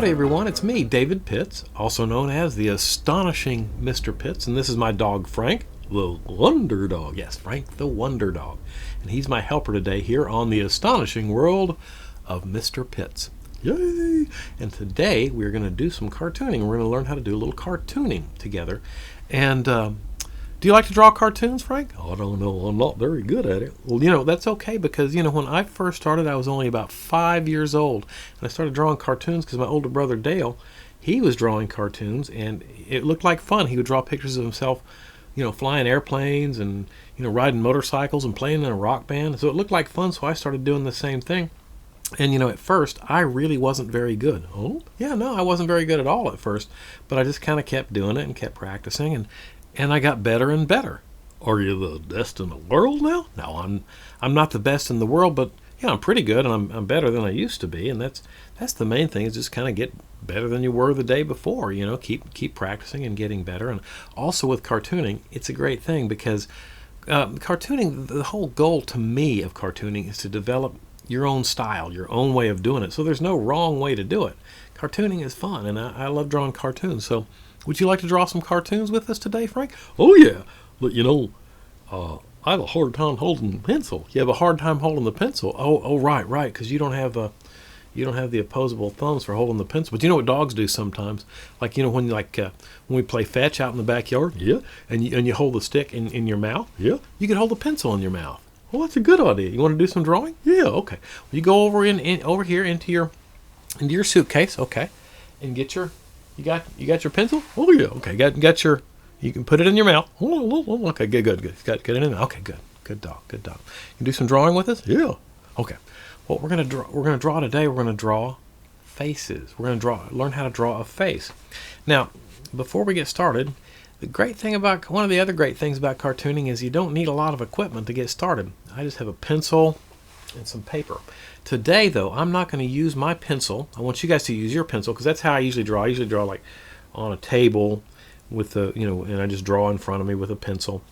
Howdy everyone, it's me, David Pitts, also known as the Astonishing Mr. Pitts, and this is my dog Frank, the Wonder Dog. Yes, Frank the Wonder Dog. And he's my helper today here on the Astonishing World of Mr. Pitts. Yay! And today we're going to do some cartooning. We're going to learn how to do a little cartooning together. And do you like to draw cartoons, Frank? Oh, I don't know. I'm not very good at it. Well, that's okay because, when I first started, I was only about 5 years old. And I started drawing cartoons because my older brother, Dale, he was drawing cartoons, and it looked like fun. He would draw pictures of himself, flying airplanes and, riding motorcycles and playing in a rock band. So it looked like fun, so I started doing the same thing. And, at first, I really wasn't very good. Oh? Yeah, no, I wasn't very good at all at first. But I just kind of kept doing it and kept practicing, and I got better and better. Are you the best in the world now? No, I'm not the best in the world, but I'm pretty good, and I'm better than I used to be, and that's the main thing, is just kind of get better than you were the day before. Keep practicing and getting better. And also with cartooning, it's a great thing because cartooning, the whole goal to me of cartooning is to develop your own style, your own way of doing it. So there's no wrong way to do it. Cartooning is fun, and I love drawing cartoons. So would you like to draw some cartoons with us today, Frank? Oh, yeah. But, I have a hard time holding the pencil. You have a hard time holding the pencil? Oh, right, because you don't have the opposable thumbs for holding the pencil. But you know what dogs do sometimes? Like, when we play fetch out in the backyard, yeah, and you hold the stick in your mouth, yeah, you can hold the pencil in your mouth. Well, that's a good idea. You want to do some drawing? Yeah, okay. Well, you go over over here into your suitcase, okay, and get your. You got your pencil? Oh yeah, okay. Got your. You can put it in your mouth. Oh, okay, good. Got it in there. Okay, good dog. You can do some drawing with us? Yeah. Okay. What we're gonna draw today. We're gonna draw faces. We're gonna learn how to draw a face. Now, before we get started, one of the other great things about cartooning is you don't need a lot of equipment to get started. I just have a pencil and some paper. Today, though, I'm not going to use my pencil. I want you guys to use your pencil because that's how I usually draw. I usually draw like on a table with and I just draw in front of me with a pencil.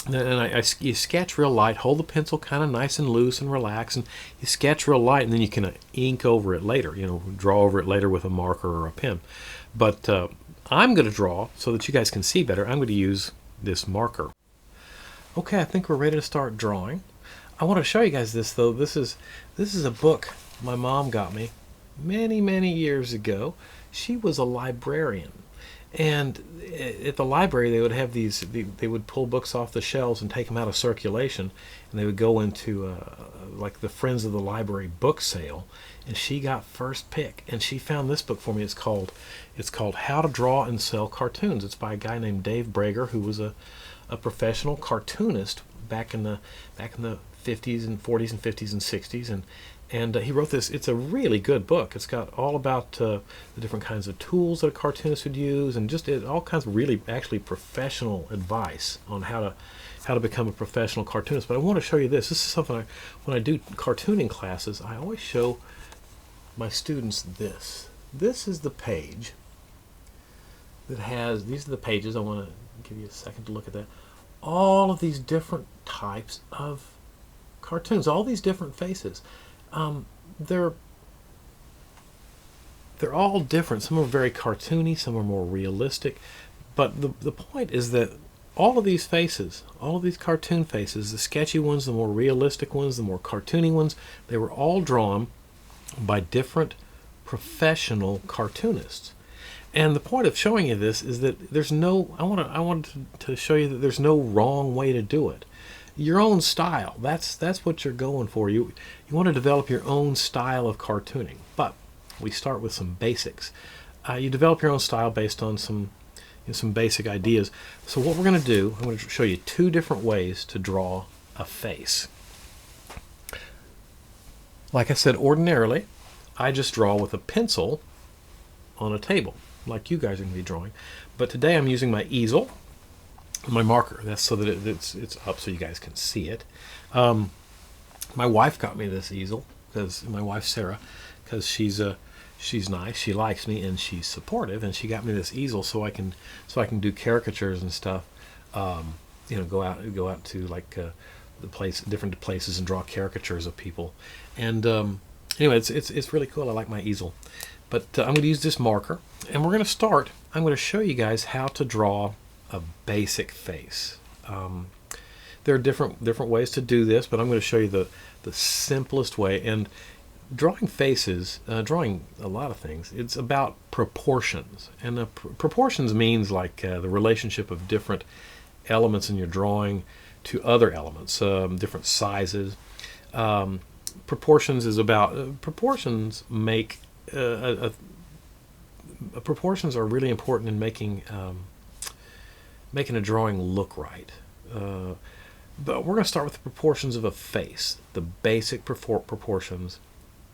And you sketch real light, hold the pencil kind of nice and loose and relax, and you sketch real light, and then you can ink over it later, draw over it later with a marker or a pen. But I'm going to draw so that you guys can see better. I'm going to use this marker. Okay, I think we're ready to start drawing. I want to show you guys this, though. This is a book my mom got me many years ago. She was a librarian, and at the library they would have they would pull books off the shelves and take them out of circulation, and they would go into like the Friends of the Library book sale, and she got first pick, and she found this book for me. It's called How to Draw and Sell Cartoons. It's by a guy named Dave Brager, who was a professional cartoonist back in the 50s and 40s and 50s and 60s, and he wrote this. It's a really good book. It's got all about the different kinds of tools that a cartoonist would use, and just all kinds of really actually professional advice on how to become a professional cartoonist. But I want to show you this. This is something when I do cartooning classes, I always show my students this. This is the page that has, these are the pages. I want to give you a second to look at that. All of these different types of cartoons, all these different faces. They're all different. Some are very cartoony, some are more realistic. But the point is that all of these faces, all of these cartoon faces, the sketchy ones, the more realistic ones, the more cartoony ones, they were all drawn by different professional cartoonists. And the point of showing you this is that I wanted to show you that there's no wrong way to do it. Your own style, that's what you're going for. You want to develop your own style of cartooning. But we start with some basics. You develop your own style based on some basic ideas. So what we're going to do, I'm going to show you two different ways to draw a face. Like I said, ordinarily, I just draw with a pencil on a table, like you guys are going to be drawing. But today I'm using my easel, my marker. That's so that it's up so you guys can see it. My wife got me this easel, because my wife Sarah, because she's nice, she likes me, and she's supportive, and she got me this easel so I can do caricatures and stuff. Go out to like different places and draw caricatures of people. And anyway, it's really cool. I like my easel. But I'm going to use this marker, and we're going to start. I'm going to show you guys how to draw a basic face. There are different ways to do this, but I'm going to show you the simplest way. And drawing faces, drawing a lot of things, it's about proportions. And proportions means like the relationship of different elements in your drawing to other elements, different sizes. Proportions is about proportions make proportions are really important in making a drawing look right. But we're going to start with the proportions of a face, the basic proportions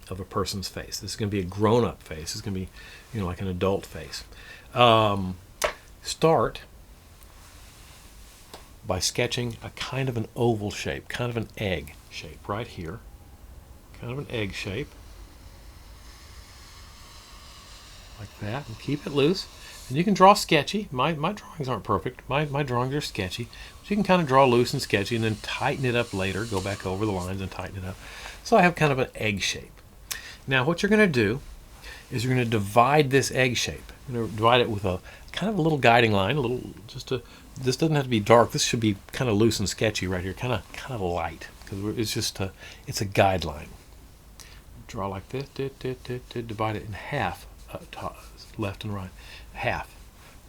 of a person's face. This is going to be a grown-up face. It's going to be, like an adult face. Start by sketching a kind of an oval shape, kind of an egg shape right here. Kind of an egg shape. Like that. And keep it loose. And you can draw sketchy. My drawings aren't perfect. My drawings are sketchy. But you can kind of draw loose and sketchy and then tighten it up later. Go back over the lines and tighten it up. So I have kind of an egg shape. Now what you're going to do is you're going to divide this egg shape. You're going to divide it with a kind of a little guiding line. This doesn't have to be dark. This should be kind of loose and sketchy right here. Kind of light. Because it's just it's a guideline. Draw like this. Divide it in half. Left and right, half,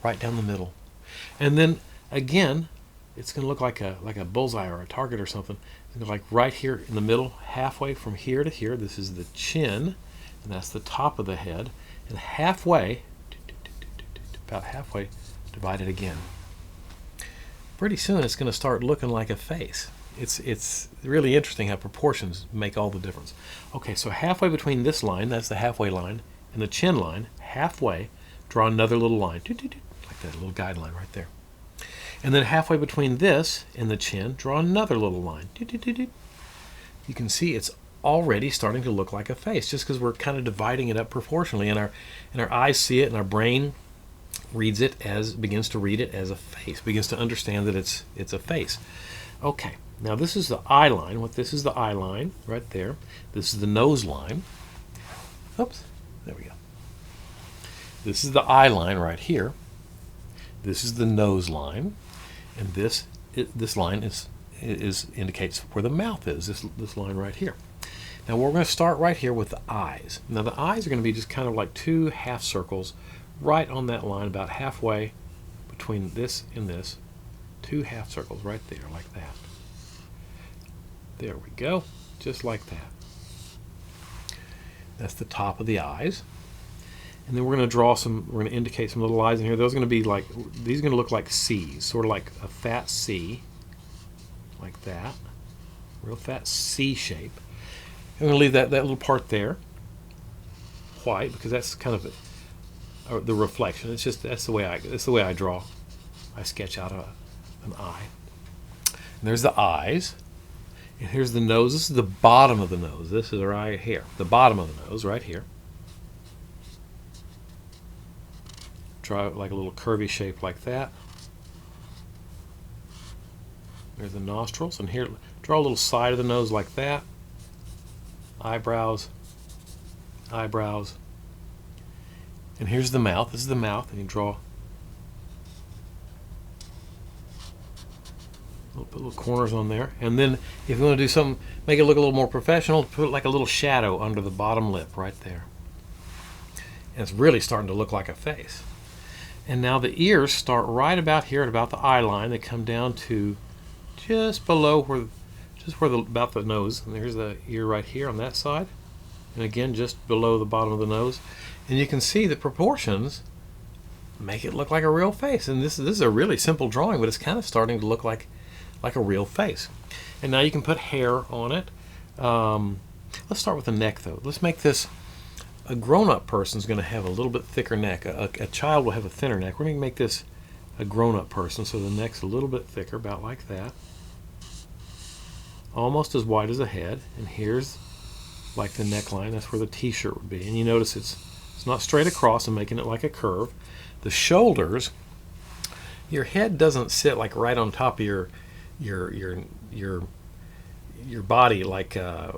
right down the middle, and then again, it's going to look like a bullseye or a target or something. It's like right here in the middle, halfway from here to here. This is the chin, and that's the top of the head, and halfway, about halfway, divide it again. Pretty soon, it's going to start looking like a face. It's really interesting how proportions make all the difference. Okay, so halfway between this line, that's the halfway line, and the chin line, halfway, draw another little line, like that, a little guideline right there. And then halfway between this and the chin, draw another little line. You can see it's already starting to look like a face, just because we're kind of dividing it up proportionally, and our eyes see it, and our brain begins to read it as a face, begins to understand that it's a face. Okay, now this is the eye line. This is the eye line right there. This is the nose line. Oops. There we go. This is the eye line right here. This is the nose line, and this line indicates where the mouth is. This line right here. Now we're going to start right here with the eyes. Now the eyes are going to be just kind of like two half circles, right on that line, about halfway between this and this. Two half circles right there, like that. There we go, just like that. That's the top of the eyes. And then we're going to indicate some little eyes in here. Those are going to be like, these are going to look like C's, sort of like a fat C, like that. Real fat C shape. I'm going to leave that little part there, white, because that's kind of the reflection. It's just, that's the way I draw. I sketch out an eye. And there's the eyes. And here's the nose. This is the bottom of the nose. This is right here. The bottom of the nose, right here. Draw like a little curvy shape like that. There's the nostrils. And here, draw a little side of the nose like that. Eyebrows. Eyebrows. And here's the mouth. This is the mouth. And you draw. Put little corners on there, and then if you want to do something, make it look a little more professional, put like a little shadow under the bottom lip right there. And it's really starting to look like a face. And now the ears start right about here at about the eye line. They come down to just below about the nose. And there's the ear right here on that side, and again just below the bottom of the nose. And you can see the proportions make it look like a real face. And this is a really simple drawing, but it's kind of starting to look like a real face. And now you can put hair on it. Let's start with the neck, though. Let's make this, a grown-up person's going to have a little bit thicker neck. A child will have a thinner neck. We're going to make this a grown-up person, so the neck's a little bit thicker, about like that. Almost as wide as the head. And here's like the neckline. That's where the t-shirt would be. And you notice it's not straight across and making it like a curve. The shoulders, your head doesn't sit like right on top of your your body like a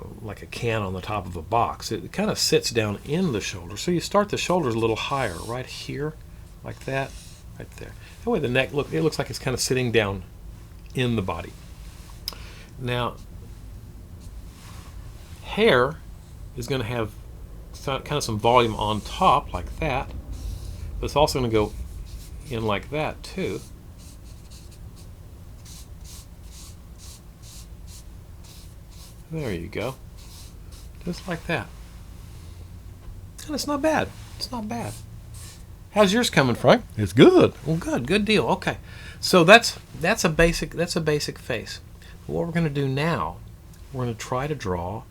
can on the top of a box. It kind of sits down in the shoulder. So you start the shoulders a little higher, right here, like that, right there. That way the neck it looks like it's kind of sitting down in the body. Now, hair is going to have kind of some volume on top like that, but it's also going to go in like that too. There you go. Just like that. And it's not bad. It's not bad. How's yours coming, Frank? It's good. Well, good. Good deal. Okay. So that's a basic face. But what we're going to do now, we're going to try to draw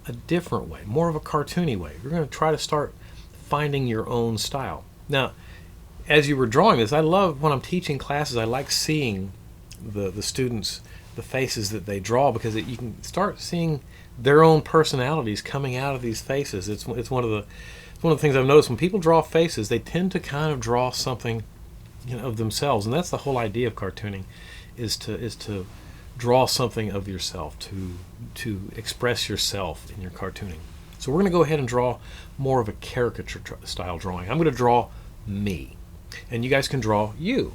a different way, more of a cartoony way. We're going to try to start finding your own style. Now, as you were drawing this, I love when I'm teaching classes, I like seeing the students, the faces that they draw, because you can start seeing their own personalities coming out of these faces. It's one of the things I've noticed when people draw faces, they tend to kind of draw something, of themselves, and that's the whole idea of cartooning, is to draw something of yourself, to express yourself in your cartooning. So we're going to go ahead and draw more of a caricature style drawing. I'm going to draw me, and you guys can draw you.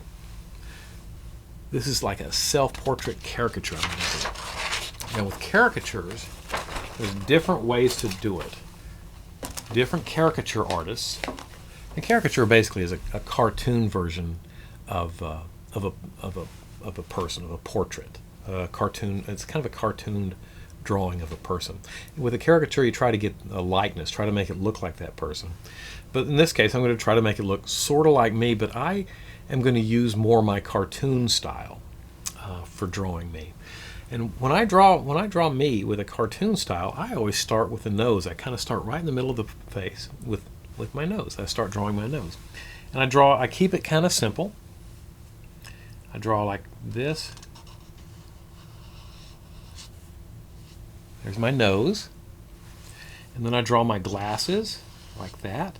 This is like a self-portrait caricature I'm going to do. Now with caricatures, there's different ways to do it. Different caricature artists. A caricature basically is a cartoon version of a person, of a portrait. A cartoon. It's kind of a cartooned drawing of a person. With a caricature, you try to get a likeness, try to make it look like that person. But in this case, I'm going to try to make it look sort of like me, but I am going to use more my cartoon style for drawing me. And when I draw me with a cartoon style, I always start with the nose. I kind of start right in the middle of the face with my nose. I start drawing my nose. And I keep it kind of simple. I draw like this. There's my nose. And then I draw my glasses like that.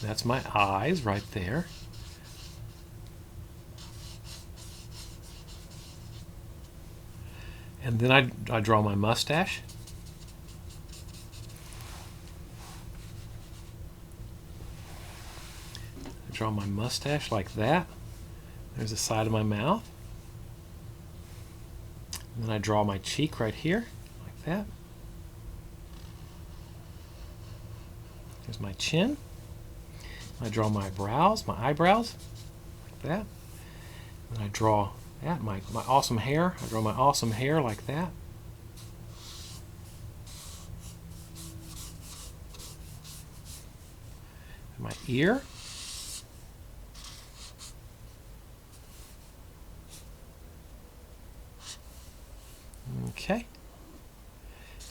That's my eyes right there. And then I draw my mustache. I draw my mustache like that. There's the side of my mouth. And then I draw my cheek right here, like that. There's my chin. I draw my brows, my eyebrows, like that. And I draw that, my awesome hair. I draw my awesome hair like that. And my ear. Okay.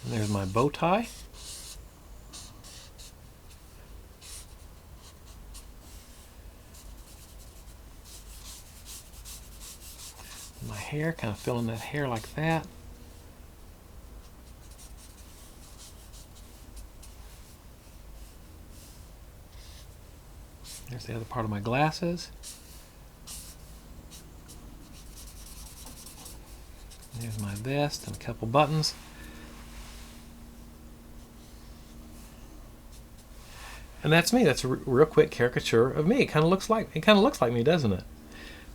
And there's my bow tie. My hair, kind of filling that hair like that. There's the other part of my glasses. There's my vest and a couple buttons. And that's me. That's a real quick caricature of me. It kind of looks like me, doesn't it?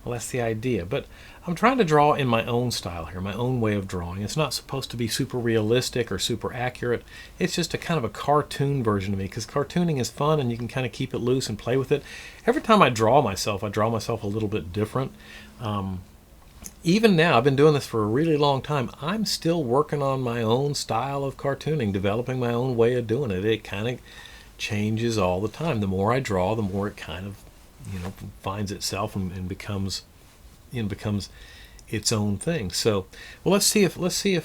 Well, that's the idea. But I'm trying to draw in my own style here, my own way of drawing. It's not supposed to be super realistic or super accurate. It's just a kind of a cartoon version of me, because cartooning is fun and you can kind of keep it loose and play with it. Every time I draw myself a little bit different. Even now, I've been doing this for a really long time. I'm still working on my own style of cartooning, developing my own way of doing it. It kind of changes all the time. The more I draw, the more it kind of finds itself and becomes its own thing. So, well, let's see if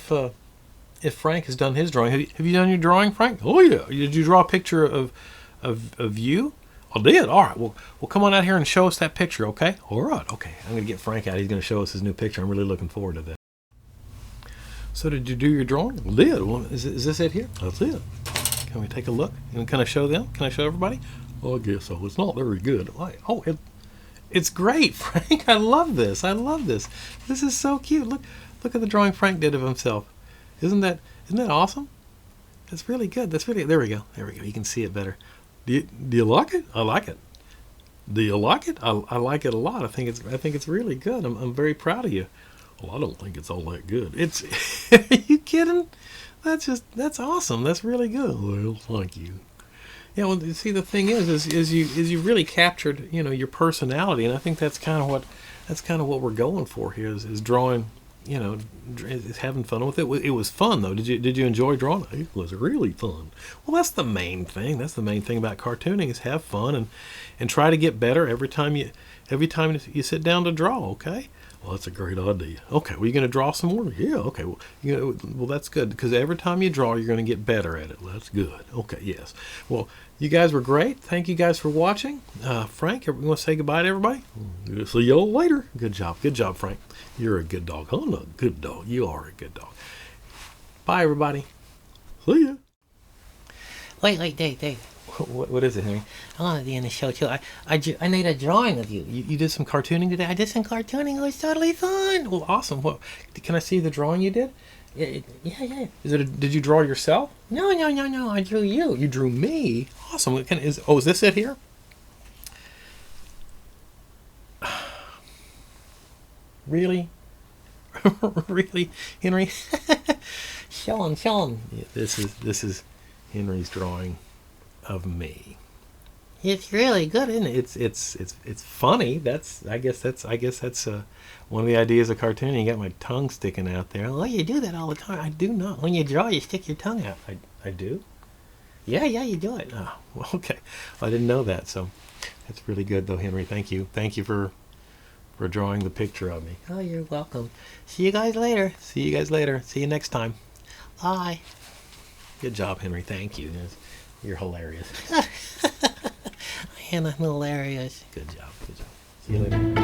Frank has done his drawing. Have you done your drawing, Frank? Oh yeah. Did you draw a picture of you? I did. All right. Well, come on out here and show us that picture, okay? All right. Okay. I'm going to get Frank out. He's going to show us his new picture. I'm really looking forward to that. So, did you do your drawing? I did. Well, is this it here? That's it. Can we take a look? And can I show them? Can I show everybody? Oh, I guess so. It's not very good. Oh, It's great, Frank. I love this. I love this. This is so cute. Look at the drawing Frank did of himself. Isn't that awesome? That's really good. That's really, there we go. There we go. You can see it better. Do you like it? I like it. Do you like it? I like it a lot. I think it's really good. I'm very proud of you. Well, I don't think it's all that good. It's are you kidding? That's awesome. That's really good. Well, thank you. Yeah, well, you see, the thing is you really captured, your personality, and I think that's kind of what we're going for here is drawing, is having fun with it. It was fun though. Did you enjoy drawing? It was really fun. Well, that's the main thing. That's the main thing about cartooning is have fun and try to get better every time you sit down to draw. Okay. Well, that's a great idea. Okay, well, you're going to draw some more? Yeah, okay. Well, that's good, because every time you draw, you're going to get better at it. Well, that's good. Okay, yes. Well, you guys were great. Thank you guys for watching. Frank, you want to say goodbye to everybody? See y'all later. Good job. Good job, Frank. You're a good dog. I'm a good dog. You are a good dog. Bye, everybody. See ya. Wait, Dave. What is it, Henry? I want to be in the show too. I made a drawing of you. You did some cartooning today? I did some cartooning. It was totally fun. Well, awesome. What? Can I see the drawing you did? Yeah. Did you draw yourself? No. I drew you. You drew me? Awesome. Is this it here? Really? Really, Henry? Show him. Yeah, this is Henry's drawing of me. It's really good, isn't it? It's funny. I guess that's one of the ideas of cartooning. You got my tongue sticking out there. Well, you do that all the time. I do not. When you draw, you stick your tongue out. I do. Yeah, you do it. Oh, well, okay. I didn't know that. So that's really good, though, Henry. Thank you for drawing the picture of me. Oh, you're welcome. See you guys later. See you next time. Bye. Good job, Henry. Thank you. You're hilarious. I am hilarious. Good job. See you later.